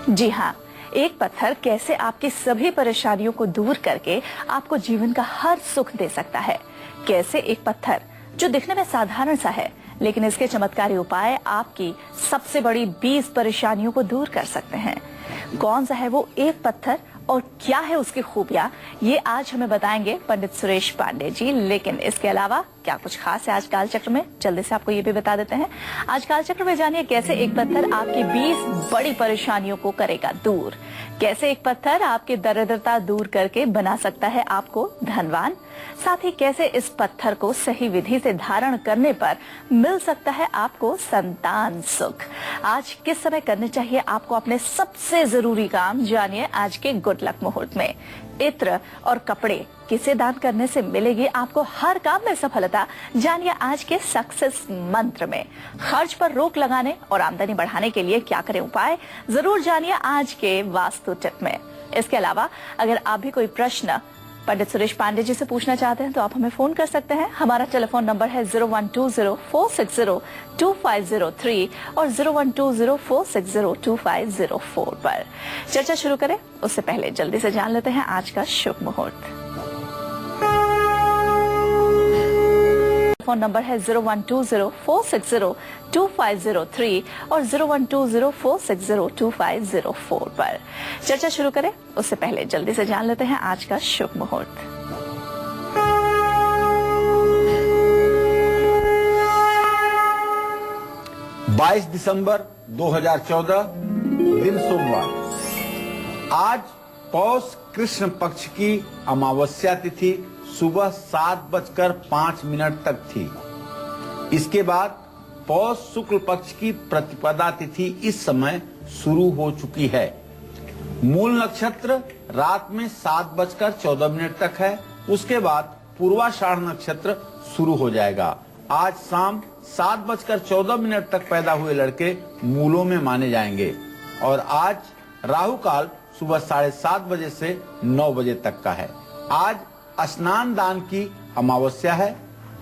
जी हाँ, एक पत्थर कैसे आपकी सभी परेशानियों को दूर करके आपको जीवन का हर सुख दे सकता है। कैसे एक पत्थर जो दिखने में साधारण सा है, लेकिन इसके चमत्कारी उपाय आपकी सबसे बड़ी 20 परेशानियों को दूर कर सकते हैं। कौन सा है वो एक पत्थर और क्या है उसकी खूबियां, ये आज हमें बताएंगे पंडित सुरेश पांडे जी। लेकिन इसके अलावा क्या कुछ खास है आज कालचक्र में, जल्दी से आपको ये भी बता देते हैं। आज कालचक्र में जानिए कैसे एक पत्थर आपकी 20 बड़ी परेशानियों को करेगा दूर। कैसे एक पत्थर आपकी दरिद्रता दूर करके बना सकता है आपको धनवान। साथ ही कैसे इस पत्थर को सही विधि से धारण करने पर मिल सकता है आपको संतान सुख। आज किस समय करने चाहिए आपको अपने सबसे जरूरी काम, जानिए आज के गुड लक मुहूर्त में। इत्र और कपड़े किसे दान करने से मिलेगी आपको हर काम में सफलता, जानिए आज के सक्सेस मंत्र में। खर्च पर रोक लगाने और आमदनी बढ़ाने के लिए क्या करें उपाय, जरूर जानिए आज के वास्तु टिप में। इसके अलावा अगर आप भी कोई प्रश्न पंडित सुरेश पांडे जी से पूछना चाहते हैं तो आप हमें फोन कर सकते हैं। हमारा टेलीफोन नंबर है 0120-460-2503 और 0120-460-2504 पर। चर्चा शुरू करें उससे पहले जल्दी से जान लेते हैं आज का शुभ मुहूर्त। फोन नंबर है 0120-460-2503 और 0120-460-2504 पर। चर्चा शुरू करें उससे पहले जल्दी से जान लेते हैं आज का शुभ मुहूर्त। बाईस दिसंबर 2014 दिन सोमवार। आज पौष कृष्ण पक्ष की अमावस्या तिथि सुबह 7:05 तक थी। इसके बाद पौष शुक्ल पक्ष की प्रतिपदा तिथि इस समय शुरू हो चुकी है। मूल नक्षत्र रात में 7:14 तक है। उसके बाद पूर्वाषाढ़ नक्षत्र शुरू हो जाएगा। आज शाम 7:14 तक पैदा हुए लड़के मूलों में माने जाएंगे और आज राहु काल सुबह 7:30 बजे से 9 बजे तक का है। आज स्नान दान की अमावस्या है।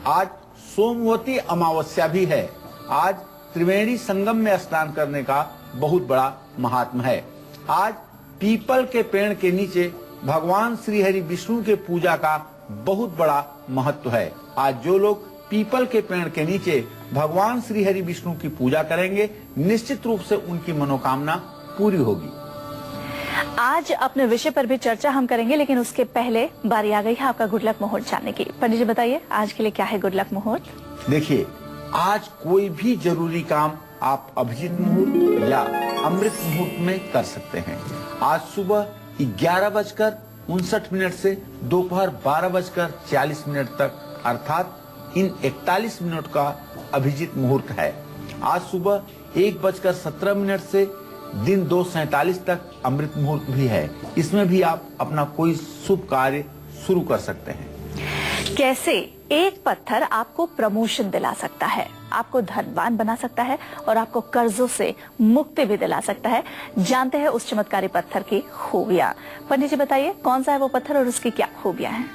आज सोमवती अमावस्या भी है। आज त्रिवेणी संगम में स्नान करने का बहुत बड़ा महात्म है। आज पीपल के पेड़ के नीचे भगवान श्री हरि विष्णु के पूजा का बहुत बड़ा महत्व है। आज जो लोग पीपल के पेड़ के नीचे भगवान श्री हरि विष्णु की पूजा करेंगे, निश्चित रूप से उनकी मनोकामना पूरी होगी। आज अपने विषय पर भी चर्चा हम करेंगे, लेकिन उसके पहले बारी आ गई है आपका गुड लक मुहूर्त जानने की। पंडित जी बताइए आज के लिए क्या है गुड लक मुहूर्त। देखिए, आज कोई भी जरूरी काम आप अभिजीत मुहूर्त या अमृत मुहूर्त में कर सकते हैं। आज सुबह 11:59 से दोपहर 12:40 तक, अर्थात इन 41 मिनट का अभिजीत मुहूर्त है। आज सुबह 1:17 से दिन 2:47 तक अमृत मुहूर्त भी है। इसमें भी आप अपना कोई शुभ कार्य शुरू कर सकते हैं। कैसे एक पत्थर आपको प्रमोशन दिला सकता है, आपको धनवान बना सकता है और आपको कर्जों से मुक्ति भी दिला सकता है, जानते हैं उस चमत्कारी पत्थर की खूबियां। पंडित जी बताइए कौन सा है वो पत्थर और उसकी क्या खूबियां हैं।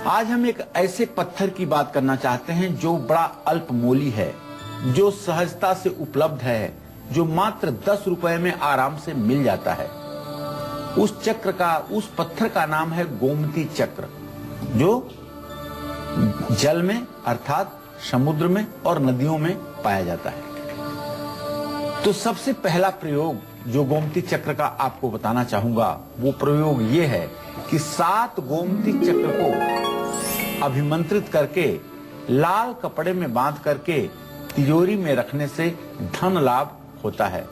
आज हम एक ऐसे पत्थर की बात करना चाहते हैं जो बड़ा अल्पमोली है, जो सहजता से उपलब्ध है, जो मात्र 10 रुपए में आराम से मिल जाता है। उस पत्थर का नाम है गोमती चक्र, जो जल में अर्थात समुद्र में और नदियों में पाया जाता है। तो सबसे पहला प्रयोग जो गोमती चक्र का आपको बताना चाहूंगा, वो प्रयोग ये है कि 7 गोमती चक्र को अभिमंत्रित करके लाल कपड़े में बांध करके तिजोरी में रखने से धन लाभ होता है।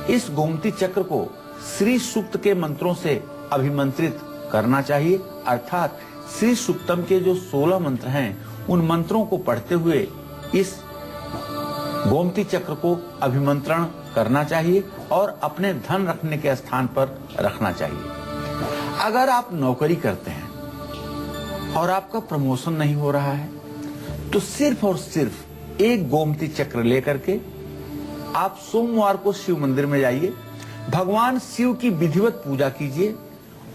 इस गोमती चक्र को श्री सूक्त के मंत्रों से अभिमंत्रित करना चाहिए, अर्थात श्री सूक्तम के जो 16 मंत्र हैं, उन मंत्रों को पढ़ते हुए इस गोमती चक्र को अभिमंत्रण करना चाहिए और अपने धन रखने के स्थान पर रखना चाहिए। अगर आप नौकरी करते हैं और आपका प्रमोशन नहीं हो रहा है, तो सिर्फ और सिर्फ एक गोमती चक्र लेकर के आप सोमवार को शिव मंदिर में जाइए, भगवान शिव की विधिवत पूजा कीजिए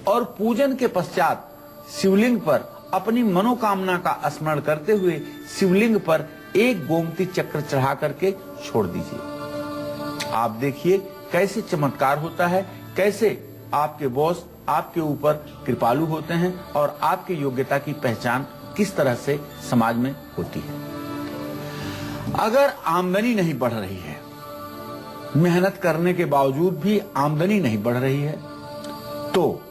और पूजन के पश्चात शिवलिंग पर अपनी मनोकामना का स्मरण करते हुए शिवलिंग पर एक गोमती चक्र चढ़ा करके छोड़ दीजिए। आप देखिए कैसे चमत्कार होता है, कैसे आपके बॉस आपके ऊपर कृपालु होते हैं और आपकी योग्यता की पहचान किस तरह से समाज में होती है। अगर आमदनी नहीं बढ़ रही है, मेहनत करने के बावजूद भी आमदनी नहीं बढ़ रही है, तो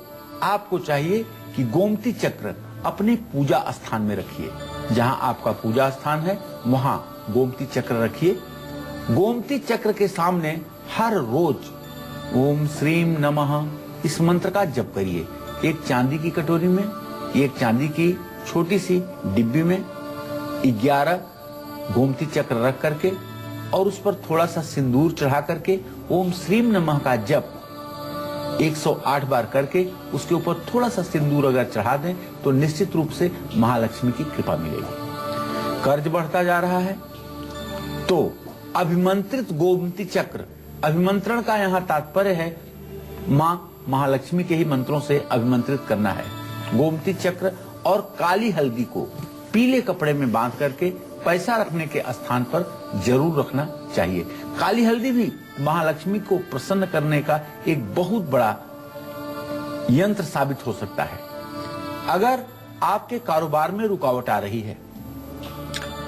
आपको चाहिए कि गोमती चक्र अपने पूजा स्थान में रखिए। जहां आपका पूजा स्थान है वहां गोमती चक्र रखिए। गोमती चक्र के सामने हर रोज ओम श्रीम नमः इस मंत्र का जप करिए। एक चांदी की कटोरी में, एक चांदी की छोटी सी डिब्बी में 11 गोमती चक्र रख करके और उस पर थोड़ा सा सिंदूर चढ़ा करके ओम श्रीम नमः का जप 108 बार करके उसके ऊपर थोड़ा सा सिंदूर अगर चढ़ा दें तो निश्चित रूप से महालक्ष्मी की कृपा मिलेगी। कर्ज बढ़ता जा रहा है तो अभिमंत्रित गोमती चक्र, अभिमंत्रण का यहाँ तात्पर्य है मां महालक्ष्मी के ही मंत्रों से अभिमंत्रित करना है। गोमती चक्र और काली हल्दी को पीले कपड़े में बांध करके पैसा रखने के स्थान पर जरूर रखना चाहिए। काली हल्दी भी महालक्ष्मी को प्रसन्न करने का एक बहुत बड़ा यंत्र साबित हो सकता है। अगर आपके कारोबार में रुकावट आ रही है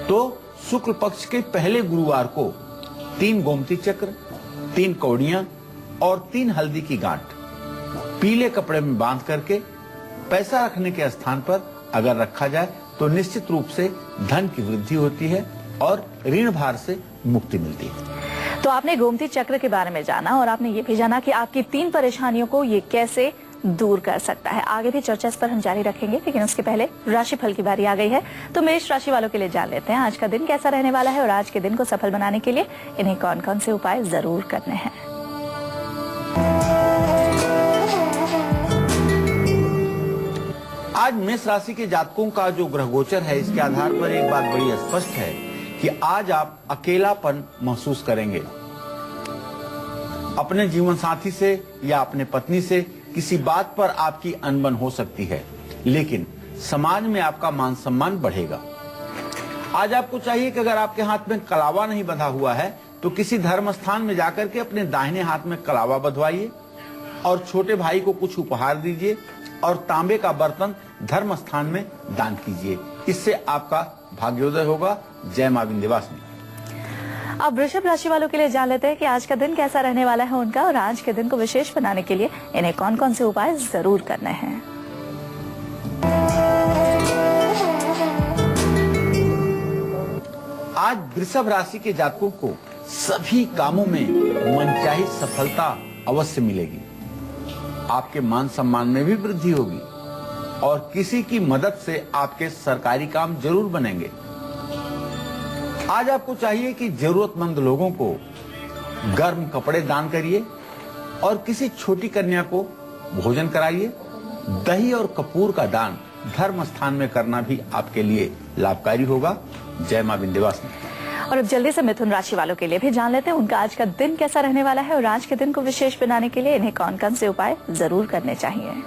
तो शुक्ल पक्ष के पहले गुरुवार को 3 गोमती चक्र, 3 कौड़ियां और 3 हल्दी की गांठ पीले कपड़े में बांध करके पैसा रखने के स्थान पर अगर रखा जाए तो निश्चित रूप से धन की वृद्धि होती है और ऋण भार से मुक्ति मिलती है। तो आपने गोमती चक्र के बारे में जाना और आपने ये भी जाना कि आपकी 3 परेशानियों को ये कैसे दूर कर सकता है। आगे भी चर्चा इस पर हम जारी रखेंगे, लेकिन उसके पहले राशिफल की बारी आ गई है। तो मेष राशि वालों के लिए जान लेते हैं आज का दिन कैसा रहने वाला है और आज के दिन को सफल बनाने के लिए इन्हें कौन कौन से उपाय जरूर करने हैं। आज मेष राशि के जातकों का जो ग्रह गोचर है इसके आधार पर एक बात बड़ी स्पष्ट है कि आज आप अकेलापन महसूस करेंगे। अपने जीवन साथी से या अपने पत्नी से किसी बात पर आपकी अनबन हो सकती है, लेकिन समाज में आपका मान सम्मान बढ़ेगा। आज आपको चाहिए कि अगर आपके हाथ में कलावा नहीं बंधा हुआ है तो किसी धर्म स्थान में जाकर के अपने दाहिने हाथ में कलावा बंधवाइए और छोटे भाई को कुछ उपहार दीजिए और तांबे का बर्तन धर्म स्थान में दान कीजिए। इससे आपका भाग्योदय होगा। जय मां विंध्यवासिनी। अब वृषभ राशि वालों के लिए जान लेते हैं कि आज का दिन कैसा रहने वाला है उनका और आज के दिन को विशेष बनाने के लिए इन्हें कौन कौन से उपाय जरूर करने हैं। आज वृषभ राशि के जातकों को सभी कामों में मनचाही सफलता अवश्य मिलेगी। आपके मान सम्मान में भी वृद्धि होगी और किसी की मदद से आपके सरकारी काम जरूर बनेंगे। आज आपको चाहिए कि जरूरतमंद लोगों को गर्म कपड़े दान करिए और किसी छोटी कन्या को भोजन कराइए। दही और कपूर का दान धर्म स्थान में करना भी आपके लिए लाभकारी होगा। जय मां विंध्यवासिनी। और अब जल्दी से मिथुन राशि वालों के लिए भी जान लेते हैं उनका आज का दिन कैसा रहने वाला है और आज के दिन को विशेष बनाने के लिए इन्हें कौन कौन से उपाय जरूर करने चाहिए।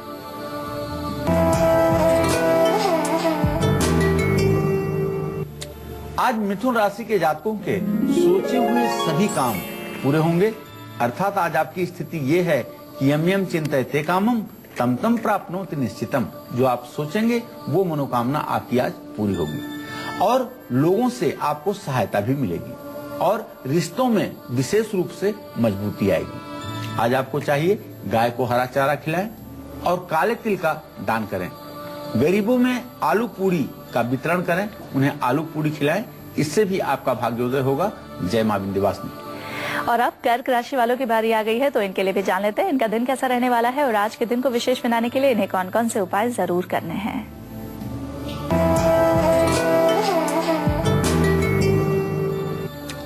आज मिथुन राशि के जातकों के सोचे हुए सभी काम पूरे होंगे। अर्थात आज आपकी स्थिति ये है कि यम यम चिंतयते कामम तम तम प्राप्नोति निश्चितम। जो आप सोचेंगे वो मनोकामना आपकी आज पूरी होगी और लोगों से आपको सहायता भी मिलेगी और रिश्तों में विशेष रूप से मजबूती आएगी। आज आपको चाहिए गाय को हरा चारा खिलाएं और काले तिल का दान करें। गरीबों में आलू पूरी का वितरण करें, उन्हें आलू पूरी खिलाएं। इससे भी आपका भाग्योदय होगा। जय मां विंध्यवासिनी। और अब कर्क राशि वालों की बारी आ गई है तो इनके लिए भी जान लेते हैं इनका दिन कैसा रहने वाला है और आज के दिन को विशेष बनाने के लिए इन्हें कौन कौन से उपाय जरूर करने हैं।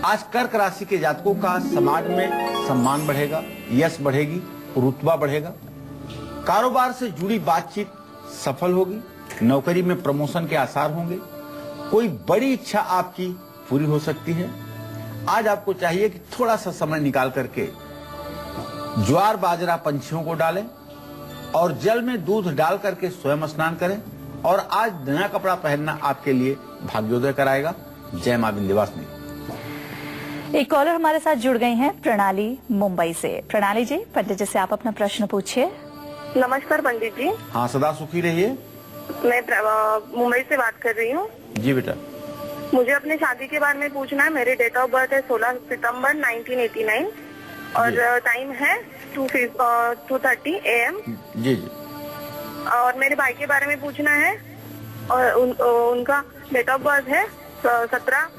आज कर्क राशि के जातकों का समाज में सम्मान बढ़ेगा, यश बढ़ेगी, रुतबा बढ़ेगा। कारोबार से जुड़ी बातचीत सफल होगी। नौकरी में प्रमोशन के आसार होंगे। कोई बड़ी इच्छा आपकी पूरी हो सकती है। आज आपको चाहिए कि थोड़ा सा समय निकाल करके ज्वार बाजरा पंछियों को डालें और जल में दूध डाल करके स्वयं स्नान करें और आज नया कपड़ा पहनना आपके लिए भाग्योदय कराएगा। जय मां विंध्यवासिनी। एक कॉलर हमारे साथ जुड़ गई हैं, प्रणाली मुंबई से। प्रणाली जी, पंडित जी से आप अपना प्रश्न पूछिए। नमस्कार पंडित जी। हाँ, सदा सुखी रहिए। मैं मुंबई से बात कर रही हूँ। जी बेटा। मुझे अपने शादी के बारे में पूछना है। मेरी डेट ऑफ बर्थ है 16 सितंबर 1989 और टाइम है 2:30 AM। जी जी। और मेरे भाई के बारे में पूछना है और उनका डेट ऑफ बर्थ है 17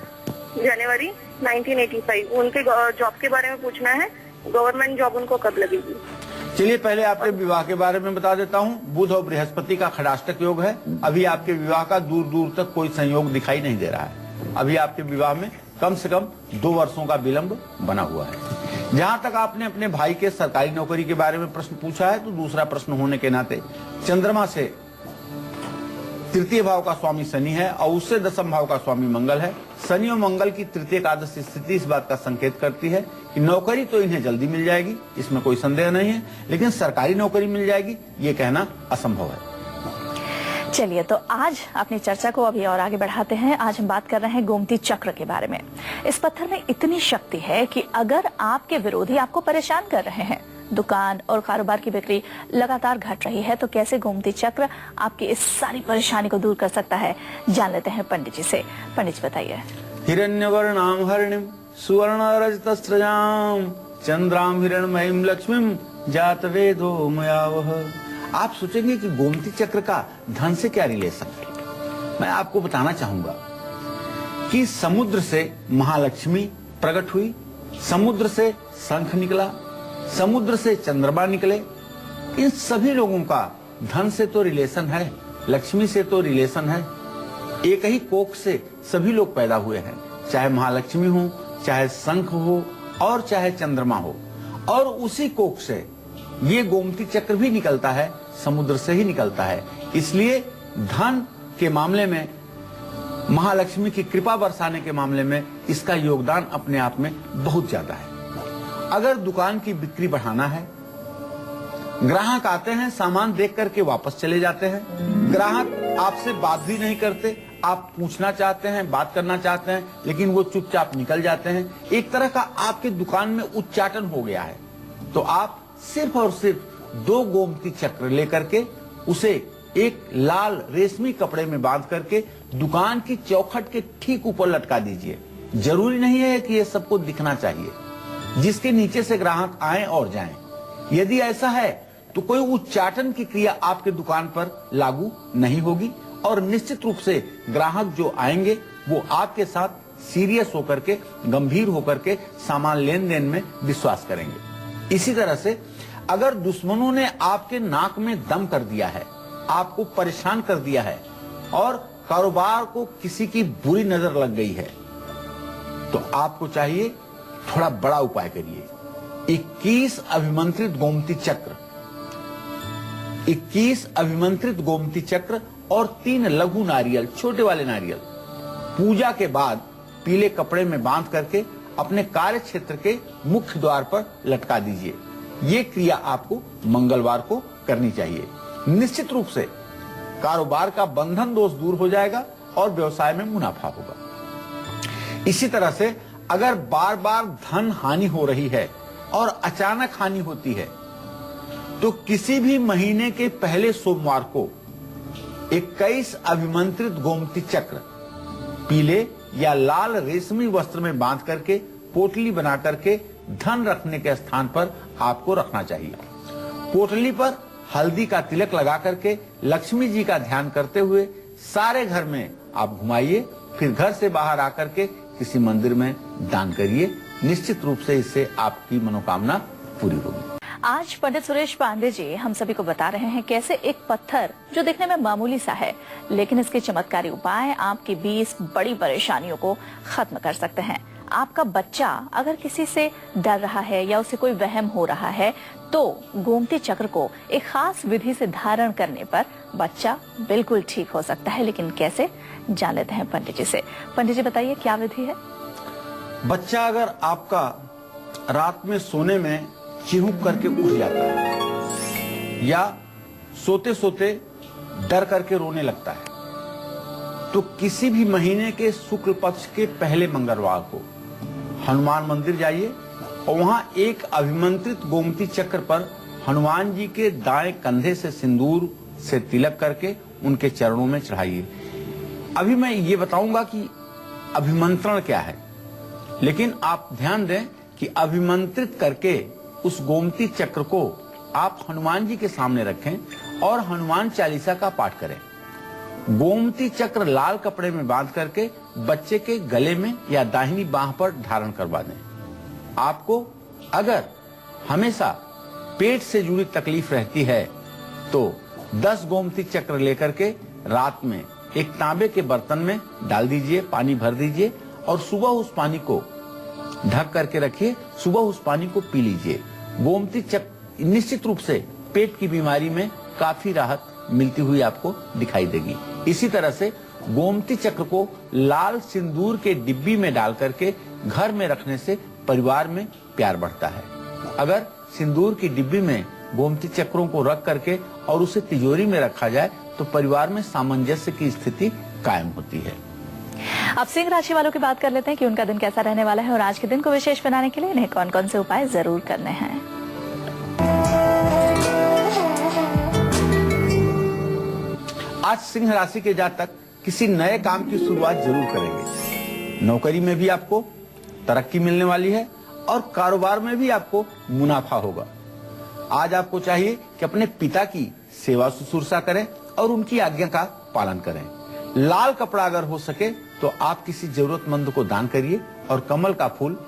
जनवरी 1985। उनके जॉब के बारे में पूछना है, गवर्नमेंट जॉब उनको कब लगेगी। चलिए पहले आपके विवाह के बारे में बता देता हूँ। बुध और बृहस्पति का खड़ाष्टक योग है। अभी आपके विवाह का दूर दूर तक कोई संयोग दिखाई नहीं दे रहा है। अभी आपके विवाह में कम से कम 2 वर्षों का विलंब बना हुआ है। जहां तक आपने अपने भाई के सरकारी नौकरी के बारे में प्रश्न पूछा है, तो दूसरा प्रश्न होने के नाते चंद्रमा से तृतीय भाव का स्वामी शनि है और उससे दशम भाव का स्वामी मंगल है। शनि और मंगल की तृतीय एकादश स्थिति इस बात का संकेत करती है कि नौकरी तो इन्हें जल्दी मिल जाएगी, इसमें कोई संदेह नहीं है, लेकिन सरकारी नौकरी मिल जाएगी ये कहना असंभव है। चलिए, तो आज अपनी चर्चा को अभी और आगे बढ़ाते हैं। आज हम बात कर रहे हैं गोमती चक्र के बारे में। इस पत्थर में इतनी शक्ति है कि अगर आपके विरोधी आपको परेशान कर रहे हैं, दुकान और कारोबार की बिक्री लगातार घट रही है, तो कैसे गोमती चक्र आपकी इस सारी परेशानी को दूर कर सकता है, जान लेते हैं पंडित जी से। पंडित जी बताइए। हिरण्यवर्णाम हरिणीम सुवर्ण रजतस्रजाम चंद्राम हिरण्मयीम लक्ष्मीम जात वेदो मयावह। आप सोचेंगे कि गोमती चक्र का धन से क्या रिलेशन है। मैं आपको बताना चाहूंगा कि समुद्र से महालक्ष्मी प्रकट हुई, समुद्र से शंख निकला, समुद्र से चंद्रमा निकले। इन सभी लोगों का धन से तो रिलेशन है, लक्ष्मी से तो रिलेशन है। एक ही कोख से सभी लोग पैदा हुए हैं, चाहे महालक्ष्मी हो, चाहे शंख हो और चाहे चंद्रमा हो। और उसी कोख से ये गोमती चक्र भी निकलता है, समुद्र से ही निकलता है। इसलिए धन के मामले में, महालक्ष्मी की कृपा बरसाने के मामले में इसका योगदान अपने आप में बहुत ज्यादा है। अगर दुकान की बिक्री बढ़ाना है, ग्राहक आते हैं, सामान देख करके वापस चले जाते हैं, ग्राहक आपसे बात भी नहीं करते, आप पूछना चाहते हैं, बात करना चाहते हैं, लेकिन वो चुपचाप निकल जाते हैं। एक तरह का आपके दुकान में उच्चाटन हो गया है। तो आप सिर्फ और सिर्फ 2 गोमती चक्र लेकर के उसे एक लाल रेशमी कपड़े में बांध करके दुकान की चौखट के ठीक ऊपर लटका दीजिए। जरूरी नहीं है कि ये सबको दिखना चाहिए, जिसके नीचे से ग्राहक आए और जाएं। यदि ऐसा है तो कोई उच्चाटन की क्रिया आपके दुकान पर लागू नहीं होगी और निश्चित रूप से ग्राहक जो आएंगे वो आपके साथ सीरियस होकर के, गंभीर होकर के सामान लेन देन में विश्वास करेंगे। इसी तरह से अगर दुश्मनों ने आपके नाक में दम कर दिया है, आपको परेशान कर दिया है और कारोबार को किसी की बुरी नजर लग गई है, तो आपको चाहिए थोड़ा बड़ा उपाय करिए। 21 अभिमंत्रित गोमती चक्र, 21 अभिमंत्रित गोमती चक्र और 3 लघु नारियल, छोटे वाले नारियल, पूजा के बाद पीले कपड़े में बांध करके अपने कार्य क्षेत्र के मुख्य द्वार पर लटका दीजिए। ये क्रिया आपको मंगलवार को करनी चाहिए। निश्चित रूप से कारोबार का बंधन दोष दूर हो जाएगा और व्यवसाय में मुनाफा होगा। इसी तरह से अगर बार बार धन हानि हो रही है और अचानक हानि होती है, तो किसी भी महीने के पहले सोमवार को 21 अभिमंत्रित गोमती चक्र पीले या लाल रेशमी वस्त्र में बांध करके पोटली बना करके धन रखने के स्थान पर आपको रखना चाहिए। पोटली पर हल्दी का तिलक लगा करके लक्ष्मी जी का ध्यान करते हुए सारे घर में आप घुमाइए, फिर घर से बाहर आकर के किसी मंदिर में दान करिए। निश्चित रूप से इससे आपकी मनोकामना पूरी होगी। आज पंडित सुरेश पांडे जी हम सभी को बता रहे हैं कैसे एक पत्थर जो दिखने में मामूली सा है, लेकिन इसके चमत्कारी उपाय आपकी 20 बड़ी परेशानियों को खत्म कर सकते हैं। आपका बच्चा अगर किसी से डर रहा है या उसे कोई वहम हो रहा है, तो गोमती चक्र को एक खास विधि से धारण करने पर बच्चा बिल्कुल ठीक हो सकता है। लेकिन कैसे, जान लेते हैं पंडित जी से। पंडित जी बताइए, क्या विधि है? बच्चा अगर आपका रात में सोने में चिहुक करके उठ जाता है या सोते सोते डर करके रोने लगता है, तो किसी भी महीने के शुक्ल पक्ष के पहले मंगलवार को हनुमान मंदिर जाइए और वहां एक अभिमंत्रित गोमती चक्र पर हनुमान जी के दाएं कंधे से सिंदूर से तिलक करके उनके चरणों में चढ़ाइए। अभी मैं ये बताऊंगा कि अभिमंत्रण क्या है, लेकिन आप ध्यान दें कि अभिमंत्रित करके उस गोमती चक्र को आप हनुमान जी के सामने रखें और हनुमान चालीसा का पाठ करें। गोमती चक्र लाल कपड़े में बांध करके बच्चे के गले में या दाहिनी बांह पर धारण करवा दें। आपको अगर हमेशा पेट से जुड़ी तकलीफ रहती है तो 10 गोमती चक्र लेकर के रात में एक तांबे के बर्तन में डाल दीजिए, पानी भर दीजिए और सुबह उस पानी को ढक करके रखिए। सुबह उस पानी को पी लीजिए। गोमती चक्र निश्चित रूप से पेट की बीमारी में काफी राहत मिलती हुई आपको दिखाई देगी। इसी तरह से गोमती चक्र को लाल सिंदूर के डिब्बी में डाल करके घर में रखने से परिवार में प्यार बढ़ता है। अगर सिंदूर की डिब्बी में गोमती चक्रों को रख करके और उसे तिजोरी में रखा जाए तो परिवार में सामंजस्य की स्थिति कायम होती है। अब सिंह राशि वालों की बात कर लेते हैं कि उनका दिन कैसा रहने वाला है और आज के दिन को विशेष बनाने के लिए इन्हें कौन कौन से उपाय जरूर करने हैं। आज सिंह राशि के जातक किसी नए काम की शुरुआत जरूर करेंगे। नौकरी में भी आपको तरक्की मिलने वाली है और कारोबार में भी आपको मुनाफा होगा। आज आपको चाहिए कि अपने पिता की सेवा शुश्रूषा करें और उनकी आज्ञा का पालन करें। लाल कपड़ा अगर हो सके तो आप किसी जरूरतमंद को दान करिए और कमल का फूल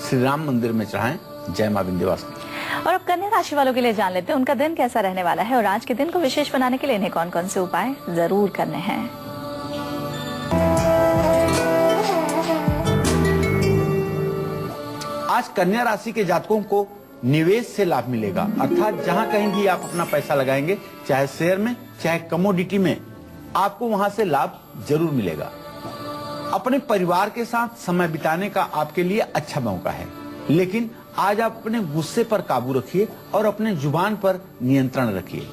श्री राम मंदिर में चढ़ाएं। जय मां विंध्यवासिनी। और अब कन्या राशि वालों के लिए जान लेते हैं उनका दिन कैसा रहने वाला है और आज के दिन को विशेष बनाने के लिए इन्हें कौन कौन से उपाय जरूर करने हैं। आज कन्या राशि के जातकों को निवेश से लाभ मिलेगा, अर्थात जहां कहीं भी आप अपना पैसा लगाएंगे, चाहे शेयर में चाहे कमोडिटी में, आपको वहां से लाभ जरूर मिलेगा। अपने परिवार के साथ समय बिताने का आपके लिए अच्छा मौका है, लेकिन आज आप अपने गुस्से पर काबू रखिए और अपने जुबान पर नियंत्रण रखिए।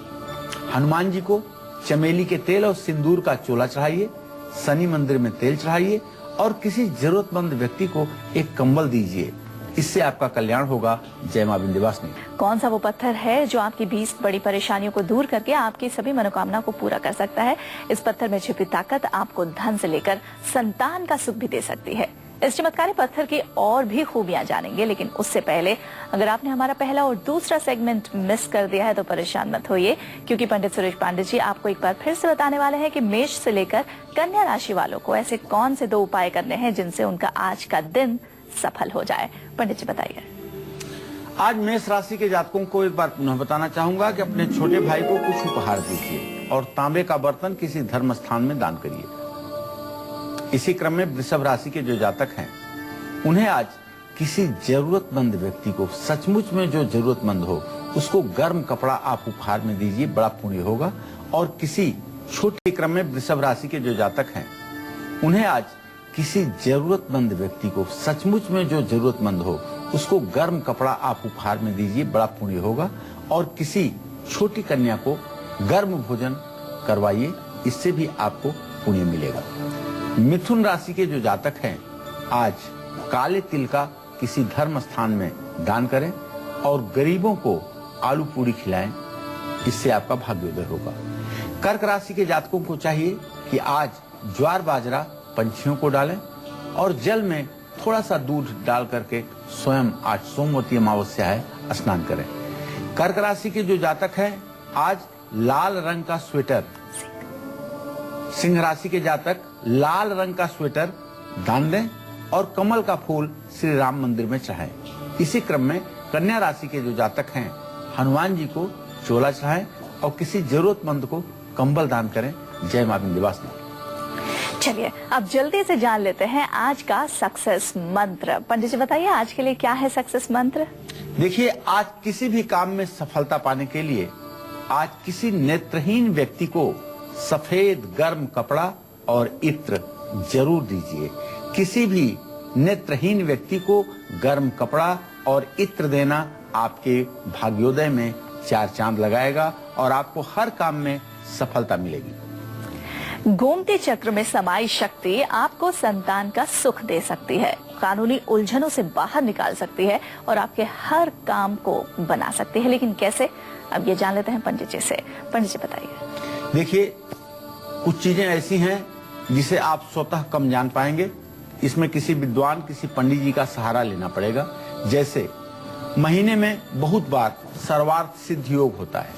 हनुमान जी को चमेली के तेल और सिंदूर का चोला चढ़ाइए, शनि मंदिर में तेल चढ़ाइए और किसी जरूरतमंद व्यक्ति को एक कंबल दीजिए। इससे आपका कल्याण होगा। जय मां विंध्यवासिनी। कौन सा वो पत्थर है जो आपकी 20 बड़ी परेशानियों को दूर करके आपकी सभी मनोकामना को पूरा कर सकता है? इस पत्थर में छिपी ताकत आपको धन से लेकर संतान का सुख भी दे सकती है। इस चमत्कारी पत्थर की और भी खूबियां जानेंगे, लेकिन उससे पहले अगर आपने हमारा पहला और दूसरा सेगमेंट मिस कर दिया है तो परेशान मत होइए, क्योंकि पंडित सुरेश पांडे जी आपको एक बार फिर से बताने वाले हैं कि मेष से लेकर कन्या राशि वालों को ऐसे कौन से 2 उपाय करने हैं जिनसे उनका आज का दिन सफल हो जाए। पंडित जी बताइए। आज मेष राशि के जातकों को एक बार पुनः बताना चाहूंगा कि अपने छोटे भाई को कुछ उपहार दीजिए और तांबे का बर्तन किसी धर्म स्थान में दान करिए। इसी क्रम में वृषभ राशि के जो जातक हैं, उन्हें आज किसी जरूरतमंद व्यक्ति को, सचमुच में जो जरूरतमंद हो, उसको गर्म कपड़ा आप उपहार में दीजिए, बड़ा पुण्य होगा। और किसी छोटे क्रम में वृषभ राशि के जो जातक हैं, उन्हें आज किसी जरूरतमंद व्यक्ति को, सचमुच में जो जरूरतमंद हो, उसको गर्म कपड़ा आप उपहार में दीजिए, बड़ा पुण्य होगा। और किसी छोटी कन्या को गर्म भोजन करवाइए, इससे भी आपको पुण्य मिलेगा। मिथुन राशि के जो जातक हैं, आज काले तिल का किसी धर्म स्थान में दान करें और गरीबों को आलू पूरी खिलाएं, इससे आपका भाग्योदय होगा। कर्क राशि के जातकों को चाहिए कि आज ज्वार बाजरा पंछियों को डालें और जल में थोड़ा सा दूध डाल करके स्वयं, आज सोमवती अमावस्या है, स्नान करें। कर्क राशि के जो जातक हैं, आज लाल रंग का स्वेटर, सिंह राशि के जातक लाल रंग का स्वेटर दान दें और कमल का फूल श्री राम मंदिर में चढ़ाएं। इसी क्रम में कन्या राशि के जो जातक हैं, हनुमान जी को चोला चढ़ाएं और किसी जरूरतमंद को कंबल दान करें। जय मां विंध्यवासिनी। चलिए अब जल्दी से जान लेते हैं आज का सक्सेस मंत्र। पंडित जी बताइए आज के लिए क्या है सक्सेस मंत्र? देखिए, आज किसी भी काम में सफलता पाने के लिए आज किसी नेत्रहीन व्यक्ति को सफेद गर्म कपड़ा और इत्र जरूर दीजिए। किसी भी नेत्रहीन व्यक्ति को गर्म कपड़ा और इत्र देना आपके भाग्योदय में 4 चांद लगाएगा और आपको हर काम में सफलता मिलेगी। गोमती चक्र में समाई शक्ति आपको संतान का सुख दे सकती है। कानूनी उलझनों से बाहर निकाल सकती है और आपके हर काम को बना सकती है। लेकिन कैसे, अब ये जान लेते हैं पंडित जी से। पंडित जी बताइए। देखिए, कुछ चीजें ऐसी हैं जिसे आप स्वतः कम जान पाएंगे। इसमें किसी विद्वान, किसी पंडित जी का सहारा लेना पड़ेगा। जैसे महीने में बहुत बार सर्वार्थ सिद्ध योग होता है,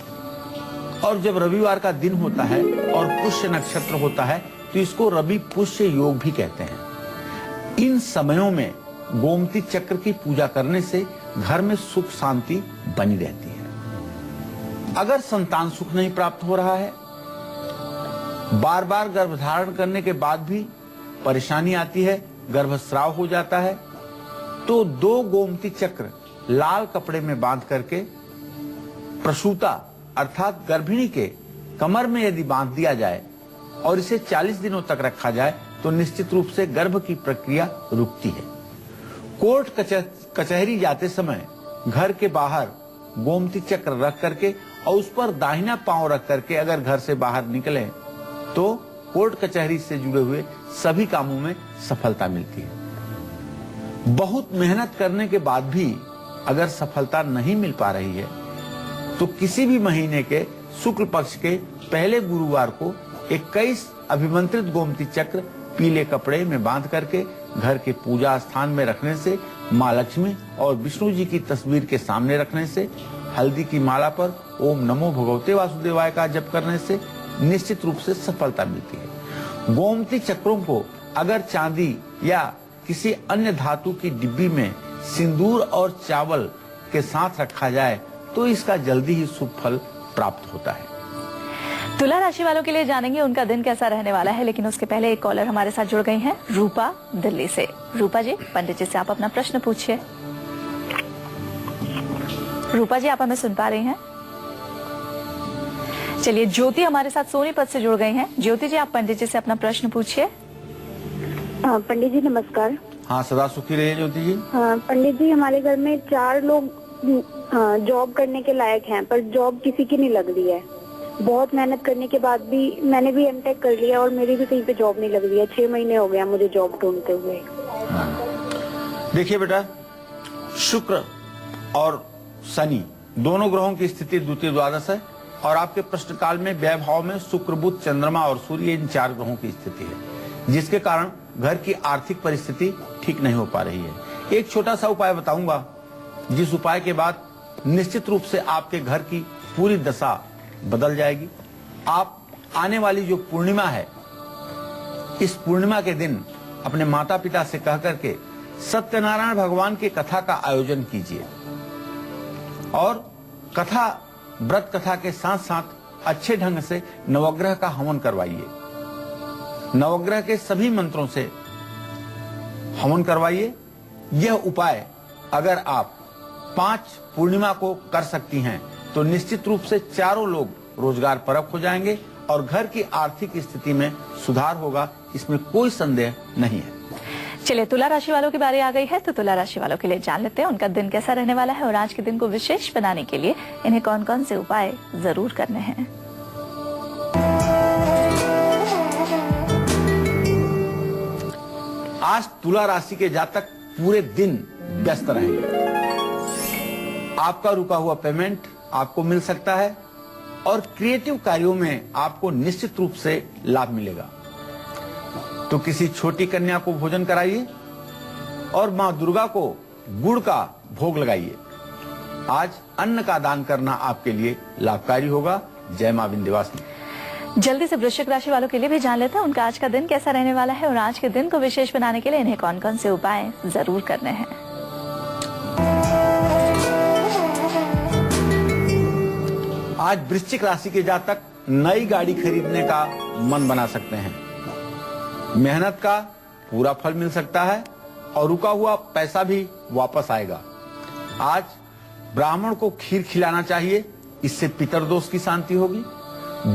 और जब रविवार का दिन होता है और पुष्य नक्षत्र होता है तो इसको रवि पुष्य योग भी कहते हैं। इन समयों में गोमती चक्र की पूजा करने से घर में सुख शांति बनी रहती है। अगर संतान सुख नहीं प्राप्त हो रहा है, बार बार गर्भधारण करने के बाद भी परेशानी आती है, गर्भस्राव हो जाता है, तो 2 गोमती चक्र लाल कपड़े में बांध करके प्रसूता अर्थात गर्भिणी के कमर में यदि बांध दिया जाए और इसे 40 दिनों तक रखा जाए तो निश्चित रूप से गर्भ की प्रक्रिया रुकती है। कोर्ट कचहरी जाते समय घर के बाहर गोमती चक्र रख करके और उस पर दाहिना पांव रख करके अगर घर से बाहर निकलें तो कोर्ट कचहरी से जुड़े हुए सभी कामों में सफलता मिलती है। बहुत मेहनत करने के बाद भी अगर सफलता नहीं मिल पा रही है तो किसी भी महीने के शुक्ल पक्ष के पहले गुरुवार को 21 अभिमंत्रित गोमती चक्र पीले कपड़े में बांध करके घर के पूजा स्थान में रखने से, माँ लक्ष्मी और विष्णु जी की तस्वीर के सामने रखने से, हल्दी की माला पर ओम नमो भगवते वासुदेवाय का जप करने से निश्चित रूप से सफलता मिलती है। गोमती चक्रों को अगर चांदी या किसी अन्य धातु की डिब्बी में सिंदूर और चावल के साथ रखा जाए तो इसका जल्दी ही शुभ फल प्राप्त होता है। तुला राशि वालों के लिए जानेंगे उनका दिन कैसा रहने वाला है, लेकिन उसके पहले एक कॉलर हमारे साथ जुड़ गई हैं, रूपा दिल्ली से। रूपा जी, पंडित जी से आप अपना प्रश्न पूछिए। रूपा जी, आप हमें सुन पा रही हैं? चलिए, ज्योति हमारे साथ सोनीपत से जुड़ गई हैं। ज्योति जी, आप पंडित जी से अपना प्रश्न पूछिए। पंडित जी नमस्कार। हाँ, सदा सुखी रहिए ज्योति जी। पंडित जी, हमारे घर में 4 लोग जॉब करने के लायक हैं, पर जॉब किसी की नहीं लग रही है। बहुत मेहनत करने के बाद भी, मैंने भी एमटेक कर लिया और मेरी भी कहीं पे जॉब नहीं लग रही है। 6 महीने हो गया मुझे जॉब ढूंढते हुए। देखिए बेटा, शुक्र और शनि दोनों ग्रहों की स्थिति द्वितीय द्वादश है और आपके प्रश्न काल में व्यय भाव में शुक्र, बुध, चंद्रमा और सूर्य, इन 4 ग्रहों की स्थिति है, जिसके कारण घर की आर्थिक परिस्थिति ठीक नहीं हो पा रही है। एक छोटा सा उपाय बताऊंगा, जिस उपाय के बाद निश्चित रूप से आपके घर की पूरी दशा बदल जाएगी। आप आने वाली जो पूर्णिमा है, इस पूर्णिमा के दिन अपने माता पिता से कह करके सत्यनारायण भगवान की कथा का आयोजन कीजिए और कथा, व्रत कथा के साथ साथ अच्छे ढंग से नवग्रह का हवन करवाइए। नवग्रह के सभी मंत्रों से हवन करवाइए। यह उपाय अगर आप 5 पूर्णिमा को कर सकती हैं तो निश्चित रूप से चारों लोग रोजगार परक हो जाएंगे और घर की आर्थिक स्थिति में सुधार होगा, इसमें कोई संदेह नहीं है। चलिए, तुला राशि वालों की बारी आ गई है, तो तुला राशि वालों के लिए जान लेते हैं उनका दिन कैसा रहने वाला है और आज के दिन को विशेष बनाने के लिए इन्हें कौन कौन से उपाय जरूर करने हैं। आज तुला राशि के जातक पूरे दिन व्यस्त रहेंगे। आपका रुका हुआ पेमेंट आपको मिल सकता है और क्रिएटिव कार्यों में आपको निश्चित रूप से लाभ मिलेगा। तो किसी छोटी कन्या को भोजन कराइए और मां दुर्गा को गुड़ का भोग लगाइए। आज अन्न का दान करना आपके लिए लाभकारी होगा। जय मां विंध्यवासिनी। जल्दी से वृश्चिक राशि वालों के लिए भी जान लेते हैं उनका आज का दिन कैसा रहने वाला है और आज के दिन को विशेष बनाने के लिए इन्हें कौन कौन से उपाय जरूर करने हैं। आज वृश्चिक राशि के जातक नई गाड़ी खरीदने का मन बना सकते हैं। मेहनत का पूरा फल मिल सकता है और रुका हुआ पैसा भी वापस आएगा। आज ब्राह्मण को खीर खिलाना चाहिए, इससे पितरदोष की शांति होगी।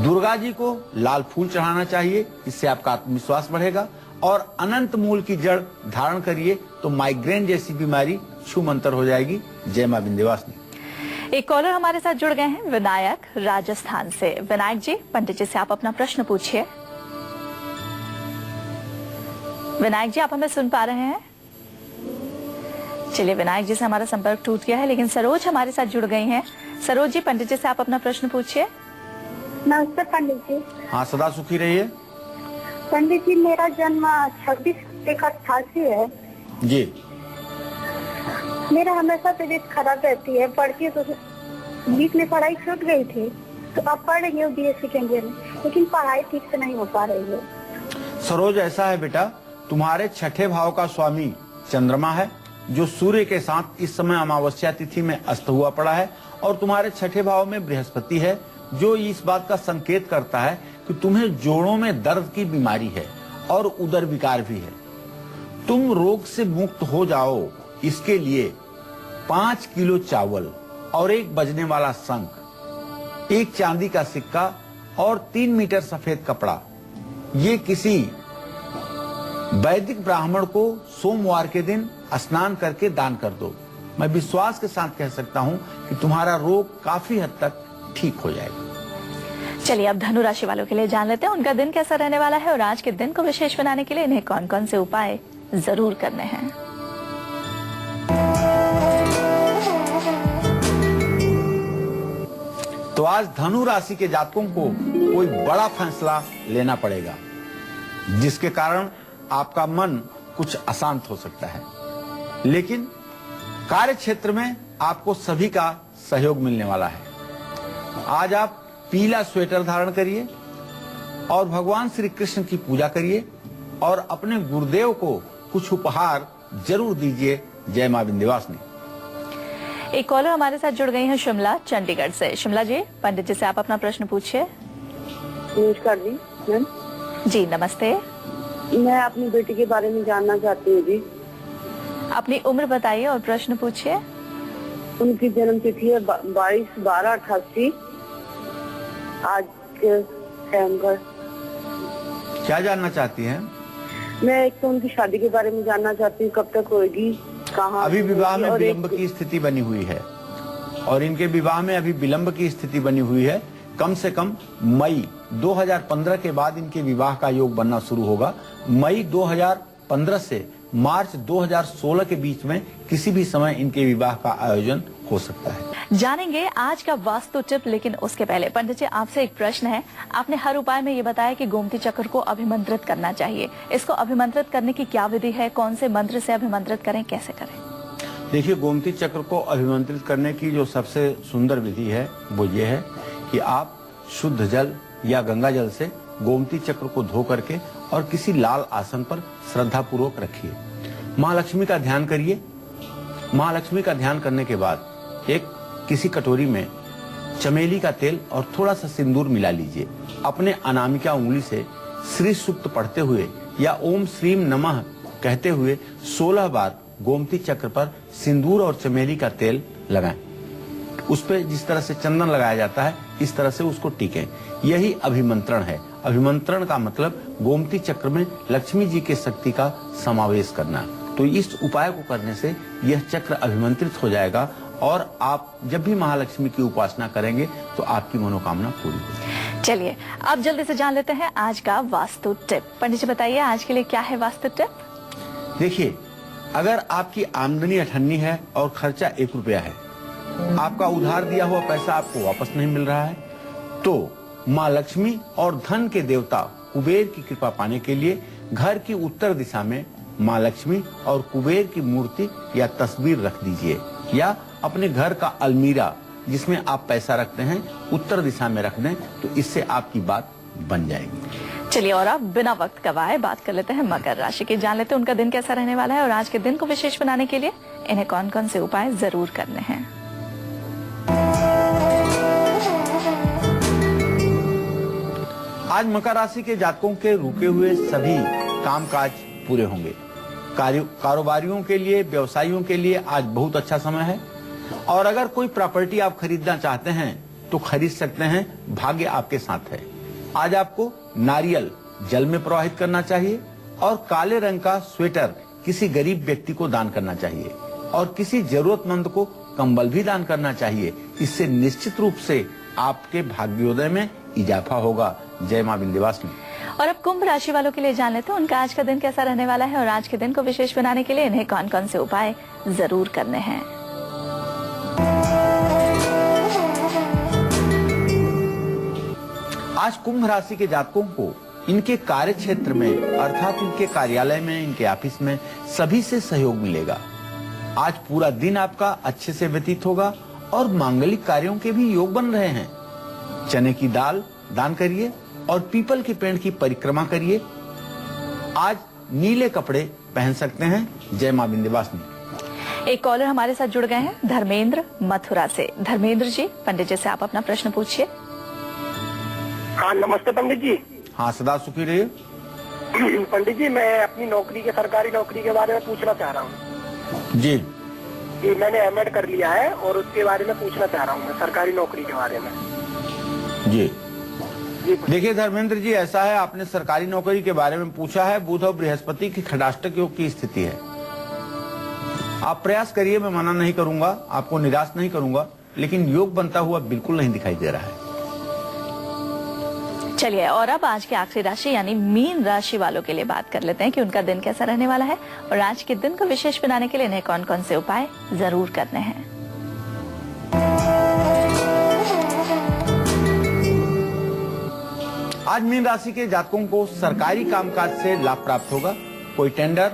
दुर्गा जी को लाल फूल चढ़ाना चाहिए, इससे आपका आत्मविश्वास बढ़ेगा। और अनंत मूल की जड़ धारण करिए तो माइग्रेन जैसी बीमारी छूमंतर हो जाएगी। जय मां विंध्यवासिनी। एक कॉलर हमारे साथ जुड़ गए हैं, विनायक राजस्थान से। विनायक जी, पंडित जी से आप अपना प्रश्न पूछिए। विनायक जी, आप हमें सुन पा रहे हैं? चलिए, विनायक जी से हमारा संपर्क टूट गया है, लेकिन सरोज हमारे साथ जुड़ गई हैं। सरोज जी, पंडित जी से आप अपना प्रश्न पूछिए। नमस्ते पंडित जी। हाँ, सदा सुखी रहिए। पंडित जी, मेरा जन्म 26/1/88 है। जी। मेरा हमेशा तबीयत खराब रहती है, पढ़ती तो बीच में पढ़ाई छूट गई थी, तो अब पढ़ रही हूँ BA सेकेंड ईयर में, लेकिन पढ़ाई ठीक से नहीं हो पा रही है। सरोज, ऐसा है बेटा, तुम्हारे छठे भाव का स्वामी चंद्रमा है, जो सूर्य के साथ इस समय अमावस्या तिथि में अस्त हुआ पड़ा है, और तुम्हारे छठे भाव में बृहस्पति है, जो इस बात का संकेत करता है कि तुम्हें जोड़ों में दर्द की बीमारी है और उदर विकार भी है। तुम रोग से मुक्त हो जाओ, इसके लिए 5 किलो चावल और 1 बजने वाला शंख, 1 चांदी का सिक्का और 3 मीटर सफेद कपड़ा, ये किसी वैदिक ब्राह्मण को सोमवार के दिन स्नान करके दान कर दो। मैं विश्वास के साथ कह सकता हूं कि तुम्हारा रोग काफी हद तक ठीक हो जाएगा। चलिए, अब धनु राशि वालों के लिए जान लेते हैं उनका दिन कैसा रहने वाला है और आज के दिन को विशेष बनाने के लिए इन्हें कौन कौन से उपाय जरूर करने हैं। तो आज धनु राशि के जातकों को कोई बड़ा फैसला लेना पड़ेगा, जिसके कारण आपका मन कुछ अशांत हो सकता है, लेकिन कार्य क्षेत्र में आपको सभी का सहयोग मिलने वाला है। आज आप पीला स्वेटर धारण करिए और भगवान श्री कृष्ण की पूजा करिए और अपने गुरुदेव को कुछ उपहार जरूर दीजिए। जय मां विंध्यवासिनी। एक कॉलर हमारे साथ जुड़ गई है शिमला, चंडीगढ़ से। शिमला जी, पंडित जी से आप अपना प्रश्न पूछिए। नमस्कार जी। मैम जी नमस्ते। मैं अपनी बेटी के बारे में जानना चाहती हूँ जी। अपनी उम्र बताइए और प्रश्न पूछिए। उनकी जन्म तिथि है 22/12/88। आज के टाइम पर क्या जानना चाहती हैं? मैं एक तो उनकी शादी के बारे में जानना चाहती हूँ, कब तक होगी, कहाँ। अभी विवाह में और विलंब की स्थिति बनी हुई है, और इनके विवाह में अभी विलंब की स्थिति बनी हुई है। कम से कम मई 2015 के बाद इनके विवाह का योग बनना शुरू होगा। मई 2015 से मार्च 2016 के बीच में किसी भी समय इनके विवाह का आयोजन हो सकता है। जानेंगे आज का वास्तु टिप, लेकिन उसके पहले पंडित जी आपसे एक प्रश्न है। आपने हर उपाय में ये बताया कि गोमती चक्र को अभिमंत्रित करना चाहिए। इसको अभिमंत्रित करने की क्या विधि है? कौन से मंत्र से अभिमंत्रित करें, कैसे करें? देखिए, गोमती चक्र को अभिमंत्रित करने की जो सबसे सुंदर विधि है वो ये है कि आप शुद्ध जल या गंगा जल से गोमती चक्र को धो करके और किसी लाल आसन पर श्रद्धा पूर्वक रखिए। महालक्ष्मी का ध्यान करिए। महालक्ष्मी का ध्यान करने के बाद एक किसी कटोरी में चमेली का तेल और थोड़ा सा सिंदूर मिला लीजिए। अपने अनामिका उंगली से श्री सूक्त पढ़ते हुए या ओम श्रीम नमः कहते हुए 16 बार गोमती चक्र पर सिंदूर और चमेली का तेल लगाएं। उस पे जिस तरह से चंदन लगाया जाता है, इस तरह से उसको टीकें। यही अभिमंत्रण है। अभिमंत्रण का मतलब गोमती चक्र में लक्ष्मी जी के शक्ति का समावेश करना। तो इस उपाय को करने से यह चक्र अभिमंत्रित हो जाएगा, और आप जब भी महालक्ष्मी की उपासना करेंगे तो आपकी मनोकामना पूरी होगी। चलिए, अब जल्दी से जान लेते हैं आज का वास्तु टिप। पंडित जी बताइए आज के लिए क्या है वास्तु टिप? देखिए, अगर आपकी आमदनी 98 है और खर्चा 1 रुपया है, आपका उधार दिया हुआ पैसा आपको वापस नहीं मिल रहा है, तो माँ लक्ष्मी और धन के देवता कुबेर की कृपा पाने के लिए घर की उत्तर दिशा में माँ लक्ष्मी और कुबेर की मूर्ति या तस्वीर रख दीजिए, या अपने घर का अलमीरा जिसमें आप पैसा रखते हैं उत्तर दिशा में रख दें, तो इससे आपकी बात बन जाएगी। चलिए, और अब बिना वक्त गवाए बात कर लेते हैं मकर राशि की। जान लेते हैं उनका दिन कैसा रहने वाला है और आज के दिन को विशेष बनाने के लिए इन्हें कौन कौन से उपाय जरूर करने हैं। आज मकर राशि के जातकों के रुके हुए सभी कामकाज पूरे होंगे। कारोबारियों के लिए, व्यवसायियों के लिए आज बहुत अच्छा समय है, और अगर कोई प्रॉपर्टी आप खरीदना चाहते हैं तो खरीद सकते हैं। भाग्य आपके साथ है। आज आपको नारियल जल में प्रवाहित करना चाहिए, और काले रंग का स्वेटर किसी गरीब व्यक्ति को दान करना चाहिए, और किसी जरूरतमंद को कंबल भी दान करना चाहिए। इससे निश्चित रूप से आपके भाग्योदय में इजाफा होगा। जय मां विंध्यवासिनी। और अब कुंभ राशि वालों के लिए जान लेते हैं उनका आज का दिन कैसा रहने वाला है और आज के दिन को विशेष बनाने के लिए इन्हें कौन कौन से उपाय जरूर करने हैं। आज कुंभ राशि के जातकों को इनके कार्य क्षेत्र में अर्थात इनके कार्यालय में, इनके ऑफिस में सभी से सहयोग मिलेगा। आज पूरा दिन आपका अच्छे से व्यतीत होगा और मांगलिक कार्यों के भी योग बन रहे हैं। चने की दाल दान करिए और पीपल के पेड़ की परिक्रमा करिए। आज नीले कपड़े पहन सकते हैं। जय मां विंध्यवासिनी। एक कॉलर हमारे साथ जुड़ गए हैं, धर्मेंद्र मथुरा से। धर्मेंद्र जी, पंडित जी से आप अपना प्रश्न पूछिए। हाँ, नमस्ते पंडित जी। हाँ, सदा सुखी रहिए। पंडित जी, मैं अपनी नौकरी के सरकारी नौकरी के बारे में पूछना चाह रहा हूँ। जी जी, मैंने एमएड कर लिया है और उसके बारे में पूछना चाह रहा हूँ मैं, सरकारी नौकरी के बारे में। जी जी देखिए धर्मेंद्र जी, ऐसा है, आपने सरकारी नौकरी के बारे में पूछा है। बुध और बृहस्पति की खडाष्टक योग की स्थिति है। आप प्रयास करिए, मैं मना नहीं करूंगा, आपको निराश नहीं करूंगा, लेकिन योग बनता हुआ बिल्कुल नहीं दिखाई दे रहा है। चलिए, और अब आज की आखिरी राशि यानी मीन राशि वालों के लिए बात कर लेते हैं कि उनका दिन कैसा रहने वाला है और आज के दिन को विशेष बनाने के लिए इन्हें कौन कौन से उपाय जरूर करने हैं। आज मीन राशि के जातकों को सरकारी कामकाज से लाभ प्राप्त होगा। कोई टेंडर,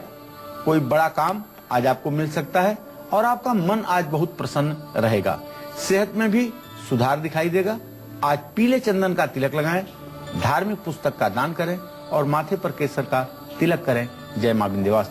कोई बड़ा काम आज आपको मिल सकता है और आपका मन आज बहुत प्रसन्न रहेगा। सेहत में भी सुधार दिखाई देगा। आज पीले चंदन का तिलक लगाएं, धार्मिक पुस्तक का दान करें और माथे पर केसर का तिलक करें। जय मां विंध्यवासिनी।